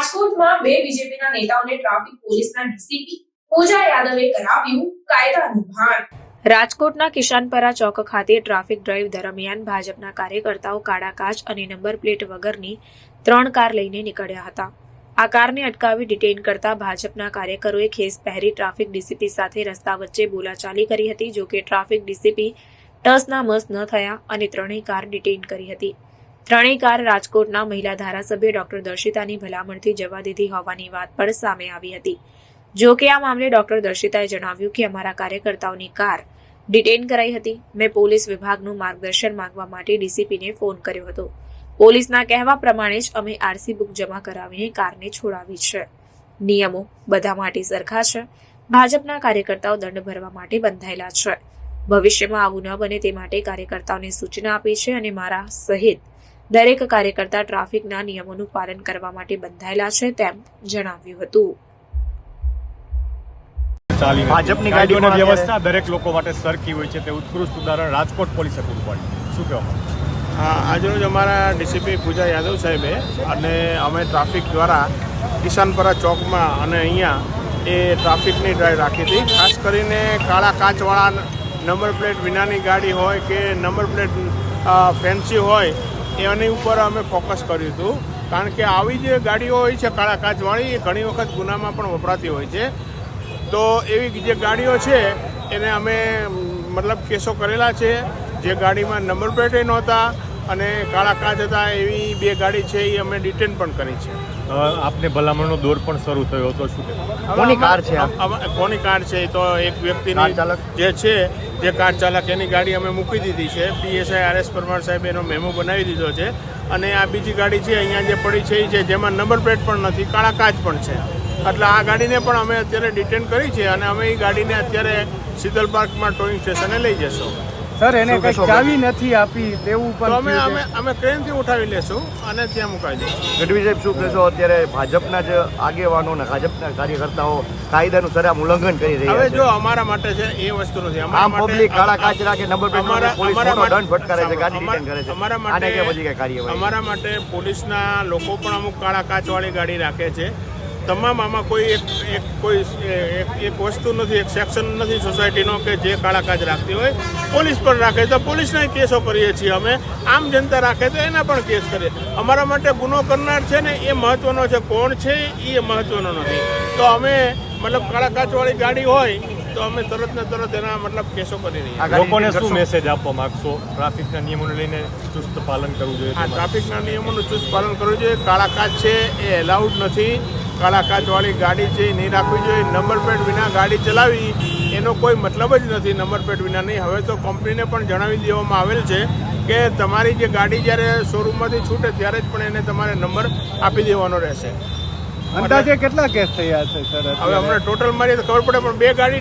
રાજકોટમાં બે બીજેપીના નેતાઓને ટ્રાફિક પોલીસના ડીસીપી પૂજા યાદવે કરાવ્યું કાયદાનું ભાન। રાજકોટના કિશનપરા ચોક ખાતે ટ્રાફિક ડ્રાઈવ દરમિયાન ભાજપના કાર્યકર્તાઓ કાળા કાચ અને નંબર પ્લેટ વગરની 3 કાર લઈને નીકળ્યા હતા। આ કારને અટકાવી ડિટેઇન કરતા ભાજપના કાર્યકરોએ ખેસ પહેરી ટ્રાફિક ડીસીપી સાથે રસ્તા વચ્ચે બોલાચાલી કરી હતી। જો કે ટ્રાફિક ડીસીપી ટસના મસ ન થયા અને 3 કાર ડિટેઇન કરી હતી। 3 કાર રાજકોટના મહિલા ધારાસભ્ય ડોક્ટર દર્શિતાની ભલામણથી જવા દીધી હોવાની વાત પણ સામે આવી હતી। જો કે આ મામલે ડોક્ટર દર્શિતાએ જણાવ્યું કે અમારા કાર્યકર્તાઓની કાર ડિટેઇન કરાઈ હતી। મેં પોલીસ વિભાગનું માર્ગદર્શન માંગવા માટે ડીસીપીને ફોન કર્યો હતો। પોલીસના કહેવા પ્રમાણે જ અમે આરસી બુક જમા કરાવીને કારને છોડાવી છે। નિયમો બધા માટે સરખા છે। ભાજપના કાર્યકર્તાઓ દંડ ભરવા માટે બંધાયેલા છે। ભવિષ્યમાં આવું ન બને તે માટે કાર્યકર્તાઓને સૂચના આપી છે અને મારા સહિત દરેક કાર્યકર્તા ટ્રાફિકના નિયમોનું પાલન કરવા માટે બંધાયેલા છે તેમ જણાવ્યું હતું। ભાજપની ગાડીઓની વ્યવસ્થા દરેક લોકો માટે સરખી હોય છે તે ઉત્કૃષ્ટ ઉદાહરણ રાજકોટ પોલીસે પૂરું પાડ્યું। શું કહેવા? આજરોજ અમારા ડીસીપી પૂજા યાદવ સાહેબે અને અમે ટ્રાફિક દ્વારા કિશનપરા ચોકમાં અને અહીંયા એ ટ્રાફિકની ડ્રાઈવ રાખી હતી। ખાસ કરીને કાળા કાચવાળા નંબર પ્લેટ વિનાની ગાડી હોય કે નંબર પ્લેટ ફેન્સી હોય એની ઉપર અમે ફોકસ કર્યું હતું। કારણ કે આવી જે ગાડીઓ હોય છે કાળા કાચવાળી એ ઘણી વખત ગુનામાં પણ વપરાતી હોય છે। તો એવી જે ગાડીઓ છે એને અમે મતલબ કેસો કરેલા છે। જે ગાડીમાં નંબર પ્લેટે નહોતા અને કાળા કાચ હતા એવી 2 ગાડી છે એ અમે ડિટેન પણ કરી છે। આપને ભલામણનો દોર પણ શરૂ થયો હતો। શું કોની કાર છે? કોની કાર છે તો એક વ્યક્તિની જે છે જે કાર ચાલક એની ગાડી અમે મૂકી દીધી છે। પીએસઆઈ આરએસ પરમાર સાહેબ એનો મેમો બનાવી દીધો છે અને આ બીજી ગાડી છે અહીંયા જે પડી છે એ છે જેમાં નંબર પ્લેટ પણ નથી, કાળા કાચ પણ છે। એટલે આ ગાડીને પણ અમે અત્યારે ડિટેન કરી છે અને અમે એ ગાડીને અત્યારે શીતલ પાર્કમાં ટોઈંગ સ્ટેશને લઈ જશું। સર એને કઈ ચાવી નથી આપી તેવું પણ અમે ટ્રેનથી ઉઠાવી લેશું અને ત્યાં મુકાવી દઈશું। ગઢવી સાહેબ શું કહેશો? અત્યારે ભાજપના જ આગેવાનો અને ભાજપના કાર્યકર્તાઓ કાયદાનું સરામ ઉલ્લંઘન કરી રહ્યા છે। હવે જો અમારા માટે છે એ વસ્તુ નથી, આમ પબ્લિક કાળા કાચ રાખે નંબર પ્લેટ પોલીસ મોટો દંડ ફટકારે છે, ગાડી ડિટેન કરે છે। આને કે પછી કઈ કાર્યવાહી? અમારા માટે પોલીસના લોકો પણ અમુક કાળા કાચવાળી ગાડી રાખે છે। તમામ આમાં કોઈ એક વસ્તુ નથી, એક સેક્શન નથી સોસાયટીનો કે જે કાળા કાચ રાખતી હોય। પોલીસ પણ રાખે તો પોલીસના કેસો કરીએ છીએ અમે, આમ જનતા રાખે તો એના પણ કેસ કરીએ। અમારા માટે ગુનો કરનાર છે ને એ મહત્વનો છે, કોણ છે એ મહત્વનો નથી। તો અમે મતલબ કાળા કાચવાળી ગાડી હોય તો અમે તરત ને તરત એના મતલબ કેસો કરી રહ્યા છીએ। લોકોને શું મેસેજ આપવા માંગશો? ટ્રાફિકના નિયમોને લઈને ચુસ્ત પાલન કરવું જોઈએ। ટ્રાફિકના નિયમોનું ચુસ્ત પાલન કરવું જોઈએ। કાળા કાચ છે એ એલાઉડ નથી, કાળા કાચવાળી ગાડી છે એ નહીં રાખવી જોઈએ। નંબર પ્લેટ વિના ગાડી ચલાવી એનો કોઈ મતલબ જ નથી, નંબર પ્લેટ વિના નહીં। હવે તો કંપનીને પણ જણાવી દેવામાં આવેલ છે કે તમારી જે ગાડી જ્યારે શોરૂમમાંથી છૂટે ત્યારે જ પણ એને તમારે નંબર આપી દેવાનો રહેશે। અંદાજે કેટલા કેસ થયા છે સર? હવે અમને ટોટલ મારી તો ખબર પડે પણ 2 ગાડી